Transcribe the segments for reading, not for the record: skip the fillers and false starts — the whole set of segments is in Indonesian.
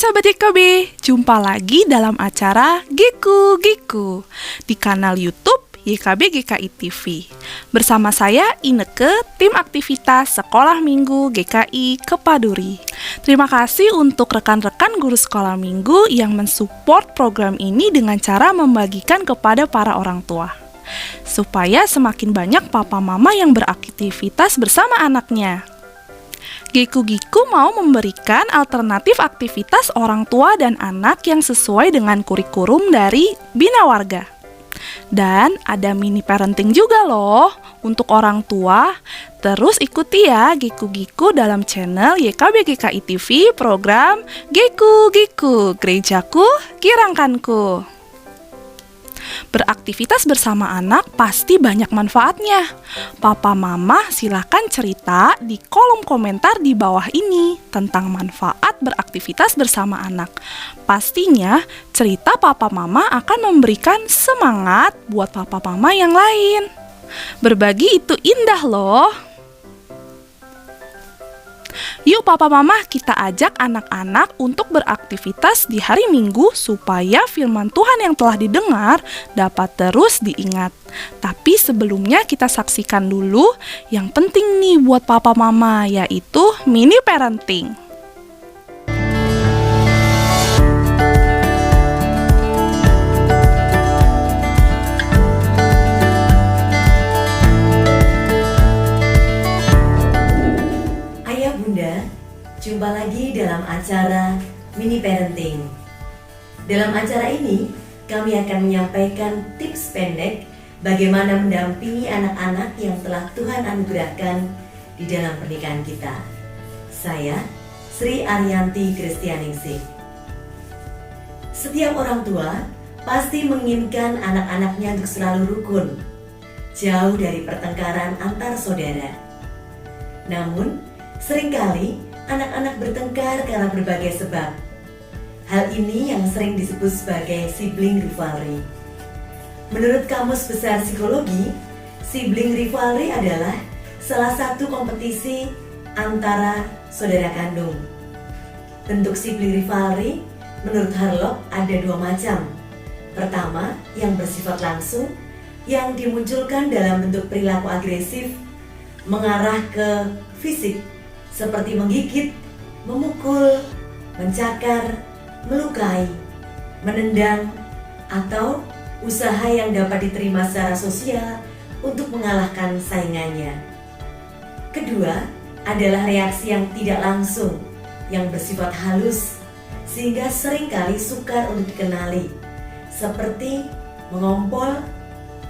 Sobat YKB, jumpa lagi dalam acara Giku Giku di kanal YouTube YKB GKI TV. Bersama saya Ineke, tim aktivitas Sekolah Minggu GKI Kepaduri. Terima kasih untuk rekan-rekan guru sekolah minggu yang mensupport program ini dengan cara membagikan kepada para orang tua, supaya semakin banyak papa mama yang beraktivitas bersama anaknya. Giku-Giku mau memberikan alternatif aktivitas orang tua dan anak yang sesuai dengan kurikulum dari Bina Warga. Dan ada mini parenting juga loh untuk orang tua. Terus ikuti ya Giku-Giku dalam channel YKB GKI TV program Giku-Giku, Gerejaku, Kirangkanku. Beraktivitas bersama anak pasti banyak manfaatnya. Papa mama silakan cerita di kolom komentar di bawah ini tentang manfaat beraktivitas bersama anak. Pastinya cerita papa mama akan memberikan semangat buat papa mama yang lain. Berbagi itu indah loh. Yuk papa mama, kita ajak anak-anak untuk beraktivitas di hari Minggu supaya firman Tuhan yang telah didengar dapat terus diingat. Tapi sebelumnya kita saksikan dulu yang penting nih buat papa mama, yaitu mini parenting. Jumpa lagi dalam acara Mini Parenting. Dalam acara ini, kami akan menyampaikan tips pendek bagaimana mendampingi anak-anak yang telah Tuhan anugerahkan di dalam pernikahan kita. Saya, Sri Ariyanti Kristianingsih. Setiap orang tua pasti menginginkan anak-anaknya untuk selalu rukun, jauh dari pertengkaran antar saudara. Namun, seringkali anak-anak bertengkar karena berbagai sebab. Hal ini yang sering disebut sebagai sibling rivalry. Menurut Kamus Besar Psikologi, sibling rivalry adalah salah satu kompetisi antara saudara kandung. Bentuk sibling rivalry menurut Harlock ada dua macam. Pertama, yang bersifat langsung, yang dimunculkan dalam bentuk perilaku agresif mengarah ke fisik, seperti menggigit, memukul, mencakar, melukai, menendang, atau usaha yang dapat diterima secara sosial untuk mengalahkan saingannya. Kedua, adalah reaksi yang tidak langsung, yang bersifat halus, sehingga seringkali sukar untuk dikenali, seperti mengompol,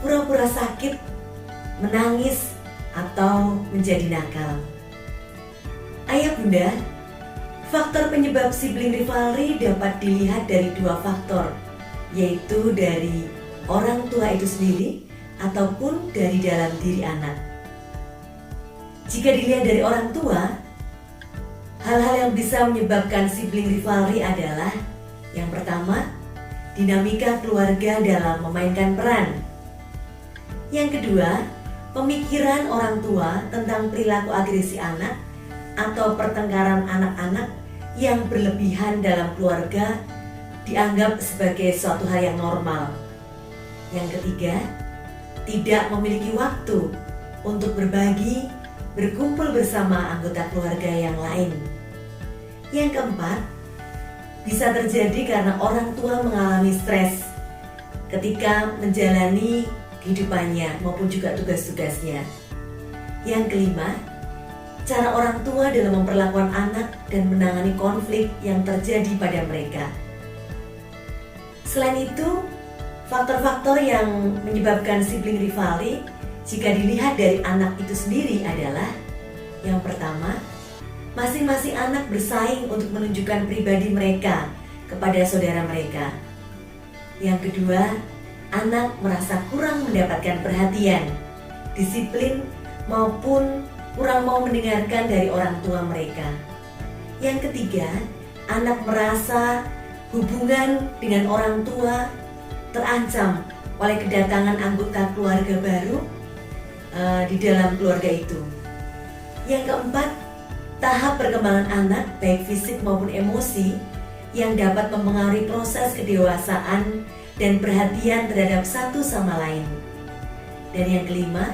pura-pura sakit, menangis, atau menjadi nakal. Ayah bunda, faktor penyebab sibling rivalry dapat dilihat dari dua faktor, yaitu dari orang tua itu sendiri ataupun dari dalam diri anak. Jika dilihat dari orang tua, hal-hal yang bisa menyebabkan sibling rivalry adalah: yang pertama, dinamika keluarga dalam memainkan peran. Yang kedua, pemikiran orang tua tentang perilaku agresi anak atau pertengkaran anak-anak yang berlebihan dalam keluarga dianggap sebagai suatu hal yang normal. Yang ketiga, tidak memiliki waktu untuk berbagi, berkumpul bersama anggota keluarga yang lain. Yang keempat, bisa terjadi karena orang tua mengalami stres ketika menjalani kehidupannya maupun juga tugas-tugasnya. Yang kelima, cara orang tua dalam memperlakukan anak dan menangani konflik yang terjadi pada mereka. Selain itu, faktor-faktor yang menyebabkan sibling rivalry jika dilihat dari anak itu sendiri adalah: yang pertama, masing-masing anak bersaing untuk menunjukkan pribadi mereka kepada saudara mereka. Yang kedua, anak merasa kurang mendapatkan perhatian, disiplin, maupun kurang mau mendengarkan dari orang tua mereka. Yang ketiga, anak merasa hubungan dengan orang tua terancam oleh kedatangan anggota keluarga baru di dalam keluarga itu. Yang keempat, tahap perkembangan anak baik fisik maupun emosi yang dapat mempengaruhi proses kedewasaan dan perhatian terhadap satu sama lain. Dan yang kelima,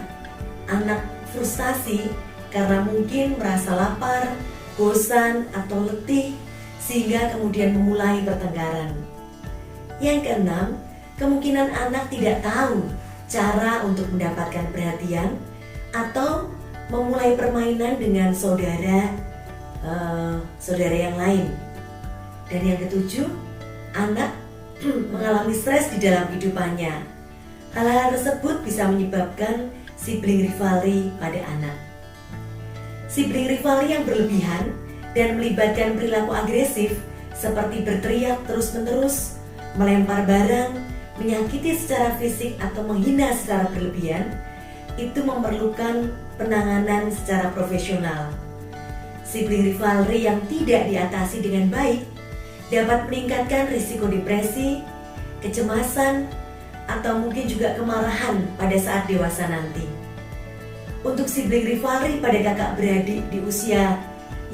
anak frustasi karena mungkin merasa lapar, bosan, atau letih sehingga kemudian memulai pertengkaran. Yang keenam, kemungkinan anak tidak tahu cara untuk mendapatkan perhatian atau memulai permainan dengan saudara yang lain. Dan yang ketujuh, anak mengalami stres di dalam kehidupannya. Hal-hal tersebut bisa menyebabkan sibling rivalry pada anak. Sibling rivalry yang berlebihan dan melibatkan perilaku agresif seperti berteriak terus-menerus, melempar barang, menyakiti secara fisik atau menghina secara berlebihan, itu memerlukan penanganan secara profesional. Sibling rivalry yang tidak diatasi dengan baik dapat meningkatkan risiko depresi, kecemasan, atau mungkin juga kemarahan pada saat dewasa nanti. Untuk sibling rivalry pada kakak beradik di usia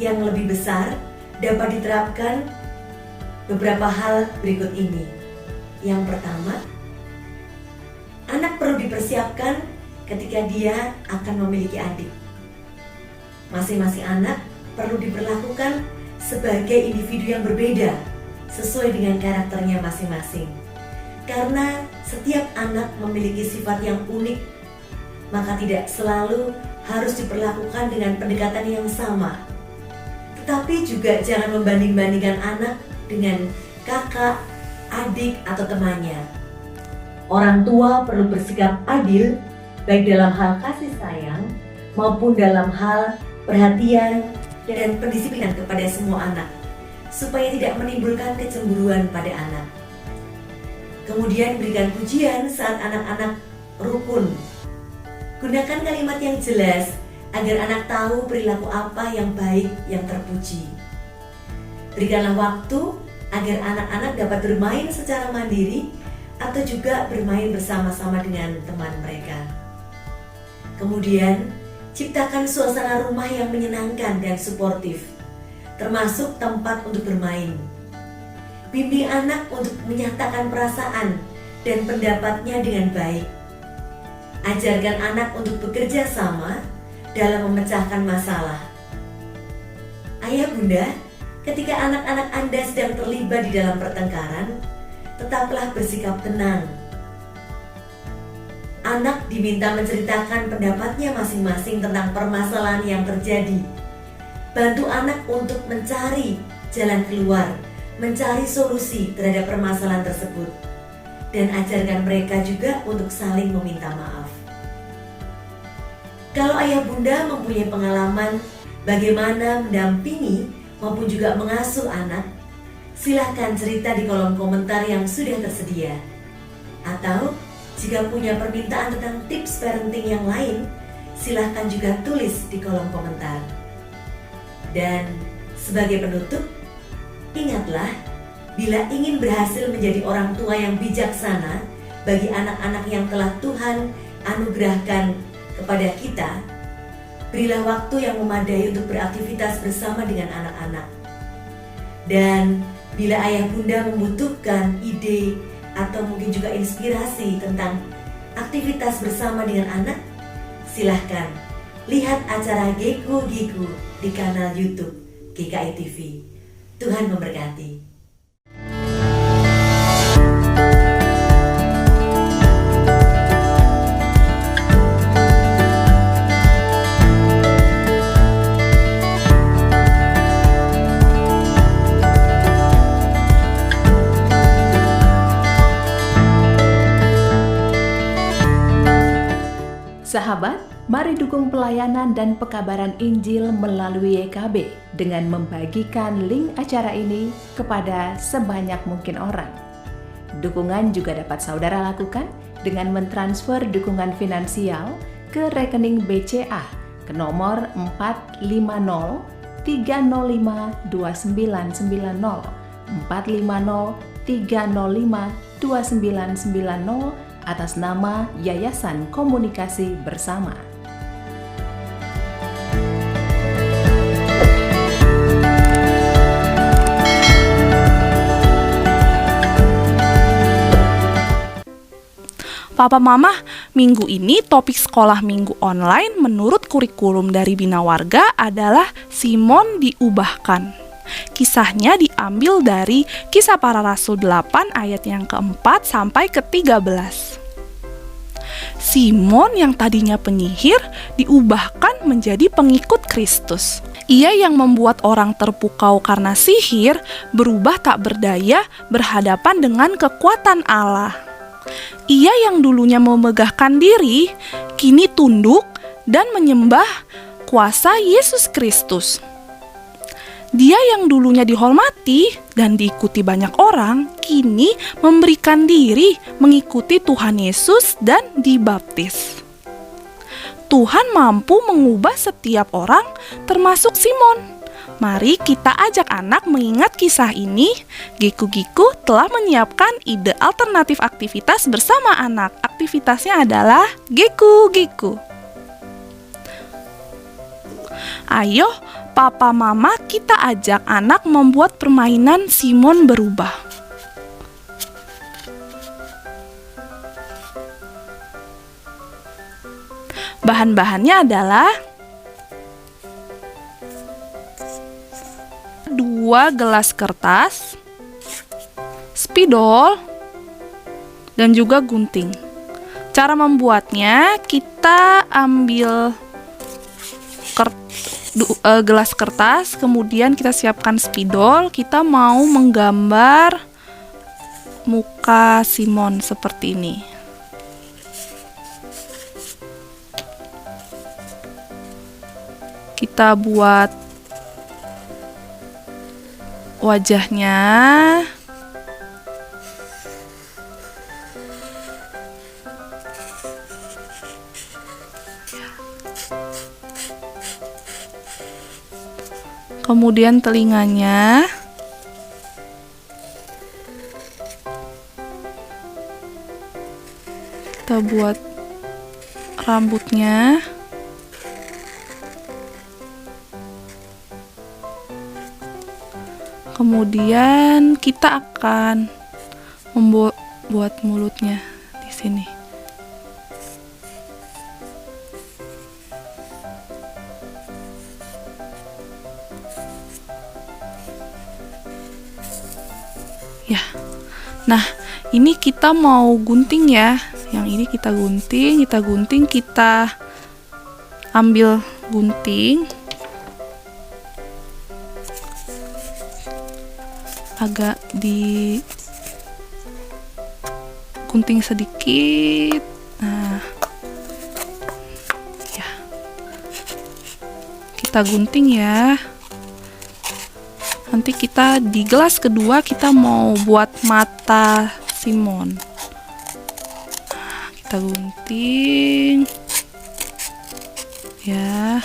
yang lebih besar dapat diterapkan beberapa hal berikut ini. Yang pertama, anak perlu dipersiapkan ketika dia akan memiliki adik. Masing-masing anak perlu diperlakukan sebagai individu yang berbeda sesuai dengan karakternya masing-masing. Karena setiap anak memiliki sifat yang unik, maka tidak selalu harus diperlakukan dengan pendekatan yang sama. Tetapi juga jangan membanding-bandingkan anak dengan kakak, adik, atau temannya. Orang tua perlu bersikap adil baik dalam hal kasih sayang maupun dalam hal perhatian dan pendisiplinan kepada semua anak, supaya tidak menimbulkan kecemburuan pada anak. Kemudian berikan pujian saat anak-anak rukun. Gunakan kalimat yang jelas agar anak tahu perilaku apa yang baik yang terpuji. Berikanlah waktu agar anak-anak dapat bermain secara mandiri atau juga bermain bersama-sama dengan teman mereka. Kemudian, ciptakan suasana rumah yang menyenangkan dan suportif, termasuk tempat untuk bermain. Bimbing anak untuk menyatakan perasaan dan pendapatnya dengan baik. Ajarkan anak untuk bekerja sama dalam memecahkan masalah. Ayah bunda, ketika anak-anak Anda sedang terlibat di dalam pertengkaran, tetaplah bersikap tenang. Anak diminta menceritakan pendapatnya masing-masing tentang permasalahan yang terjadi. Bantu anak untuk mencari jalan keluar, mencari solusi terhadap permasalahan tersebut. Dan ajarkan mereka juga untuk saling meminta maaf. Kalau ayah bunda mempunyai pengalaman bagaimana mendampingi maupun juga mengasuh anak, silahkan cerita di kolom komentar yang sudah tersedia. Atau jika punya permintaan tentang tips parenting yang lain, silahkan juga tulis di kolom komentar. Dan sebagai penutup, ingatlah, bila ingin berhasil menjadi orang tua yang bijaksana bagi anak-anak yang telah Tuhan anugerahkan kepada kita, berilah waktu yang memadai untuk beraktivitas bersama dengan anak-anak. Dan bila ayah bunda membutuhkan ide atau mungkin juga inspirasi tentang aktivitas bersama dengan anak, silahkan lihat acara Geku Giku di kanal YouTube GKI TV. Tuhan memberkati. Sahabat, mari dukung pelayanan dan pekabaran Injil melalui YKB dengan membagikan link acara ini kepada sebanyak mungkin orang. Dukungan juga dapat saudara lakukan dengan mentransfer dukungan finansial ke rekening BCA ke nomor 450 305 2990 450 305 2990 atas nama Yayasan Komunikasi Bersama. Papa Mama, minggu ini topik sekolah minggu online menurut kurikulum dari Bina Warga adalah Simon diubahkan. Kisahnya diambil dari Kisah Para Rasul 8 ayat yang keempat sampai ke-13. Simon yang tadinya penyihir diubahkan menjadi pengikut Kristus. Ia yang membuat orang terpukau karena sihir berubah tak berdaya berhadapan dengan kekuatan Allah. Ia yang dulunya memegahkan diri, kini tunduk dan menyembah kuasa Yesus Kristus. Dia yang dulunya dihormati dan diikuti banyak orang, kini memberikan diri mengikuti Tuhan Yesus dan dibaptis. Tuhan mampu mengubah setiap orang, termasuk Simon. Mari kita ajak anak mengingat kisah ini. Giku-giku telah menyiapkan ide alternatif aktivitas bersama anak. Aktivitasnya adalah giku-giku. Ayo, Papa Mama, kita ajak anak membuat permainan Simon berubah. Bahan-bahannya adalah 2 gelas kertas, spidol, dan juga gunting. Cara membuatnya, kita ambil gelas kertas, kemudian kita siapkan spidol. Kita mau menggambar muka Simon seperti ini. Kita buat wajahnya. Kemudian telinganya. Kita buat rambutnya. Kemudian kita akan membuat mulutnya di sini. Ya. Nah, ini kita mau gunting ya. Yang ini kita gunting, kita ambil gunting. Agak digunting sedikit. Nah, ya, kita gunting ya. Nanti kita di gelas kedua kita mau buat mata Simon. Nah, kita gunting ya.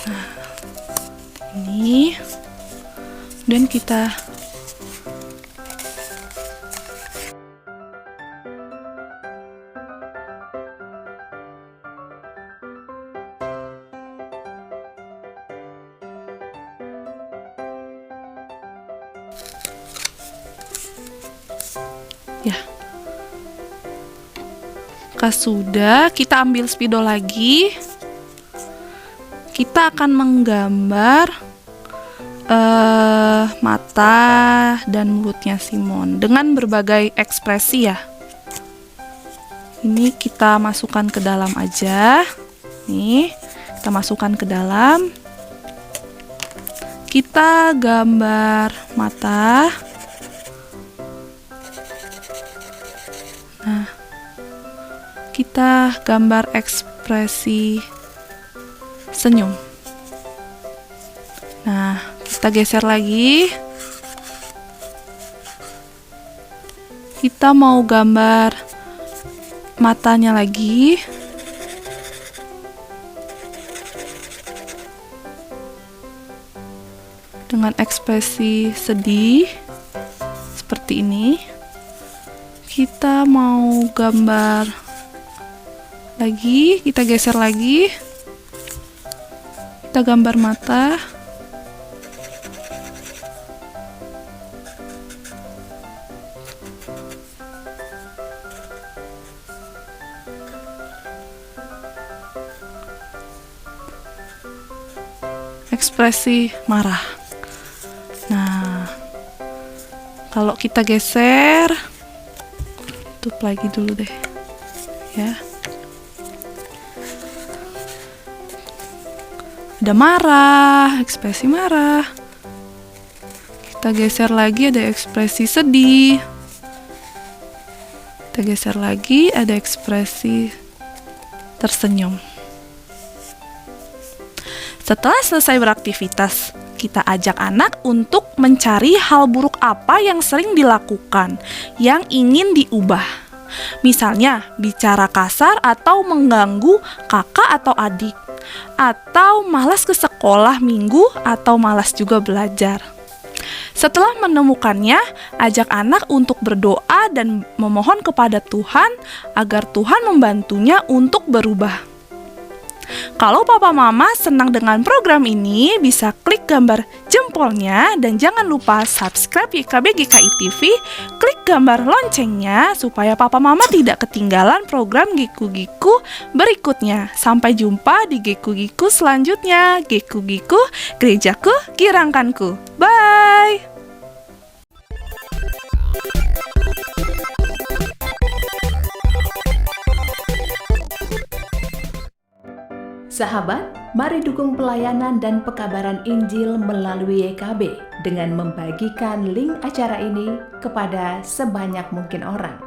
Nah, ini. Dan kita ya. Sudah, kita ambil spidol lagi. Kita akan menggambar mata dan mulutnya Simon dengan berbagai ekspresi ya. Ini kita masukkan ke dalam aja. Nih, kita masukkan ke dalam. Kita gambar mata. Nah, kita gambar ekspresi senyum. Nah, kita geser lagi. Kita mau gambar matanya lagi. Dengan ekspresi sedih seperti ini. Kita mau gambar lagi, kita geser lagi. Kita gambar mata. ekspresi marah. Nah, kalau kita geser, tutup lagi dulu deh, ya. Ada marah, ekspresi marah. Kita geser lagi, ada ekspresi sedih. Kita geser lagi, ada ekspresi tersenyum. Setelah selesai beraktivitas, kita ajak anak untuk mencari hal buruk apa yang sering dilakukan, yang ingin diubah. Misalnya, bicara kasar atau mengganggu kakak atau adik, atau malas ke sekolah minggu, atau malas juga belajar. Setelah menemukannya, ajak anak untuk berdoa dan memohon kepada Tuhan agar Tuhan membantunya untuk berubah. Kalau papa mama senang dengan program ini, bisa klik gambar jempolnya dan jangan lupa subscribe YKB GKI TV, klik gambar loncengnya supaya papa mama tidak ketinggalan program Giku-Giku berikutnya. Sampai jumpa di Giku-Giku selanjutnya. Giku-Giku, gerejaku, kirangkanku. Bye! Sahabat, mari dukung pelayanan dan pekabaran Injil melalui YKB dengan membagikan link acara ini kepada sebanyak mungkin orang.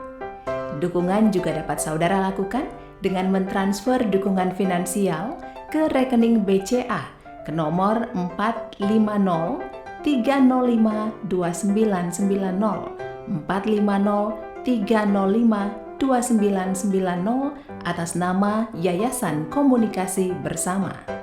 Dukungan juga dapat saudara lakukan dengan mentransfer dukungan finansial ke rekening BCA ke nomor 450-305-2990 atas nama Yayasan Komunikasi Bersama.